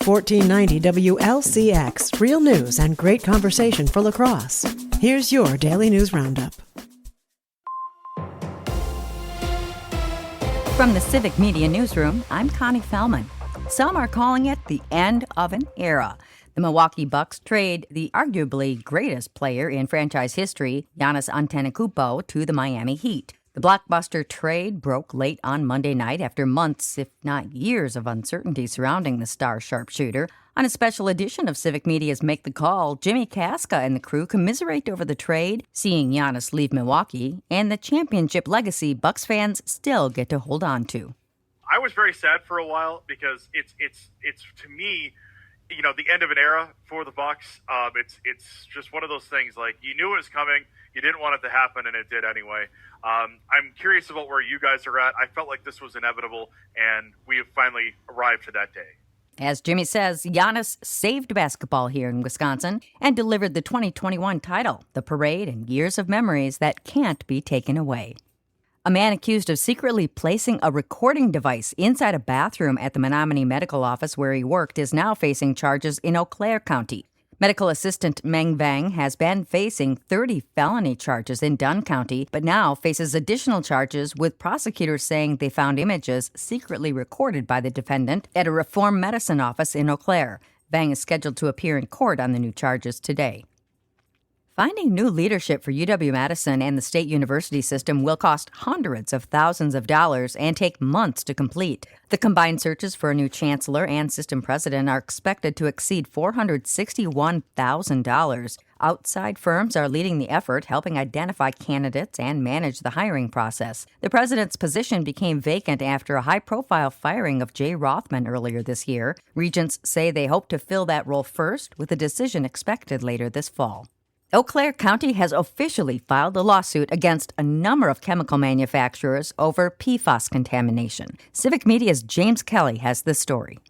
1490 WLCX, real news and great conversation for La Crosse. Here's your daily news roundup. From the Civic Media newsroom, I'm Connie Fellman. Some are calling it the end of an era. The Milwaukee Bucks trade the arguably greatest player in franchise history, Giannis Antetokounmpo, to the Miami Heat. The blockbuster trade broke late on Monday night after months, if not years, of uncertainty surrounding the star sharpshooter. On a special edition of Civic Media's Make the Call, Jimmy Casca and the crew commiserate over the trade, seeing Giannis leave Milwaukee, and the championship legacy Bucks fans still get to hold on to. I was very sad for a while because it's to me, the end of an era for the Bucks. It's just one of those things, like, you knew it was coming, you didn't want it to happen, and it did anyway. I'm curious about where you guys are at. I felt like this was inevitable, and we have finally arrived to that day. As Jimmy says, Giannis saved basketball here in Wisconsin and delivered the 2021 title, the parade and years of memories that can't be taken away. A man accused of secretly placing a recording device inside a bathroom at the Menominee Medical Office where he worked is now facing charges in Eau Claire County. Medical assistant Meng Vang has been facing 30 felony charges in Dunn County, but now faces additional charges, with prosecutors saying they found images secretly recorded by the defendant at a Reform Medicine office in Eau Claire. Vang is scheduled to appear in court on the new charges today. Finding new leadership for UW-Madison and the state university system will cost hundreds of thousands of dollars and take months to complete. The combined searches for a new chancellor and system president are expected to exceed $461,000. Outside firms are leading the effort, helping identify candidates and manage the hiring process. The president's position became vacant after a high-profile firing of Jay Rothman earlier this year. Regents say they hope to fill that role first, with a decision expected later this fall. Eau Claire County has officially filed a lawsuit against a number of chemical manufacturers over PFAS contamination. Civic Media's James Kelly has the story.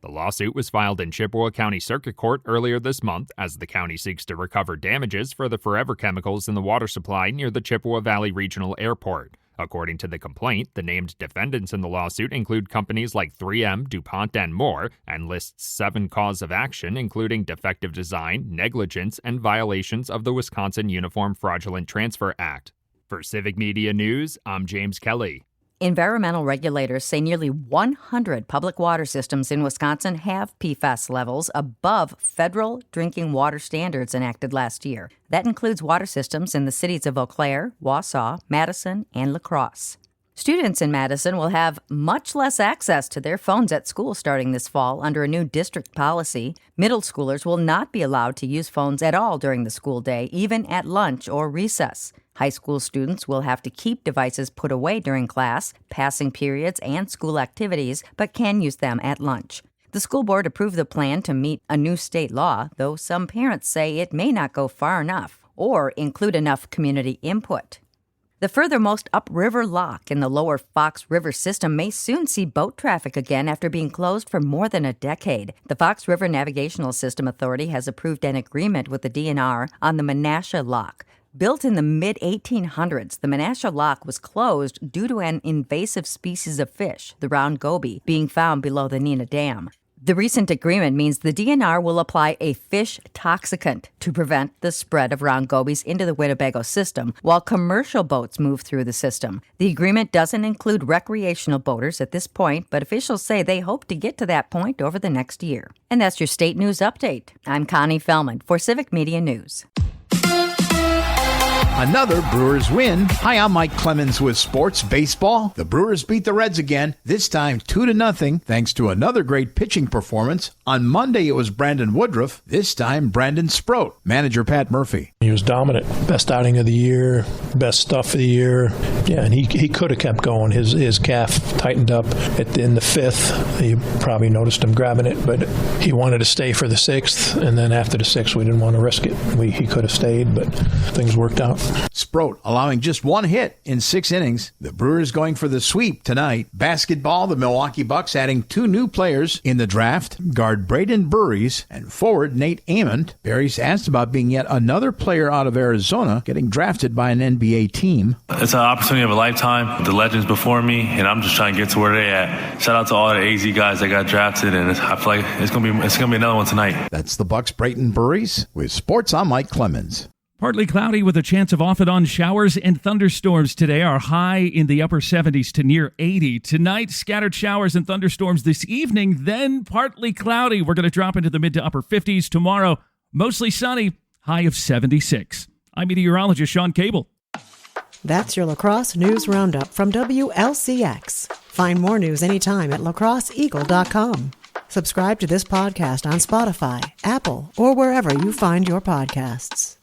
The lawsuit was filed in Chippewa County Circuit Court earlier this month as the county seeks to recover damages for the forever chemicals in the water supply near the Chippewa Valley Regional Airport. According to the complaint, the named defendants in the lawsuit include companies like 3M, DuPont, and more, and lists 7 causes of action, including defective design, negligence, and violations of the Wisconsin Uniform Fraudulent Transfer Act. For Civic Media News, I'm James Kelly. Environmental regulators say nearly 100 public water systems in Wisconsin have PFAS levels above federal drinking water standards enacted last year. That includes water systems in the cities of Eau Claire, Wausau, Madison, and La Crosse. Students in Madison will have much less access to their phones at school starting this fall under a new district policy. Middle schoolers will not be allowed to use phones at all during the school day, even at lunch or recess. High school students will have to keep devices put away during class, passing periods, and school activities, but can use them at lunch. The school board approved the plan to meet a new state law, though some parents say it may not go far enough or include enough community input. The furthermost upriver lock in the lower Fox River system may soon see boat traffic again after being closed for more than a decade. The Fox River Navigational System Authority has approved an agreement with the DNR on the Menasha Lock. Built in the mid-1800s, the Menasha Lock was closed due to an invasive species of fish, the round goby, being found below the Neenah Dam. The recent agreement means the DNR will apply a fish toxicant to prevent the spread of round gobies into the Winnebago system, while commercial boats move through the system. The agreement doesn't include recreational boaters at this point, but officials say they hope to get to that point over the next year. And that's your state news update. I'm Connie Fellman for Civic Media News. Another Brewers win. Hi, I'm Mike Clemens with Sports Baseball. The Brewers beat the Reds again, this time 2-0, thanks to another great pitching performance. On Monday, it was Brandon Woodruff, this time Brandon Sproat. Manager Pat Murphy. He was dominant. Best outing of the year, best stuff of the year. Yeah, and he could have kept going. His calf tightened up in the 5th. You probably noticed him grabbing it, but he wanted to stay for the 6th, and then after the 6th, we didn't want to risk it. He could have stayed, but things worked out. Sproat allowing just one hit in 6 innings. The Brewers going for the sweep tonight. Basketball, the Milwaukee Bucks adding 2 new players in the draft, guard Braden Burries and forward Nate Ament. Burries asked about being yet another player out of Arizona getting drafted by an NBA team. It's an opportunity of a lifetime. The legends before me, and I'm just trying to get to where they're at. Shout out to all the AZ guys that got drafted, and I feel like it's gonna be another one tonight. That's the Bucks' Braden Burries. With sports, I'm Mike Clemens. Partly cloudy with a chance of off-and-on showers and thunderstorms today. Our high in the upper 70s to near 80. Tonight, scattered showers and thunderstorms this evening, then partly cloudy. We're going to drop into the mid to upper 50s. Tomorrow, mostly sunny, high of 76. I'm meteorologist Sean Cable. That's your La Crosse News Roundup from WLCX. Find more news anytime at lacrosseeagle.com. Subscribe to this podcast on Spotify, Apple, or wherever you find your podcasts.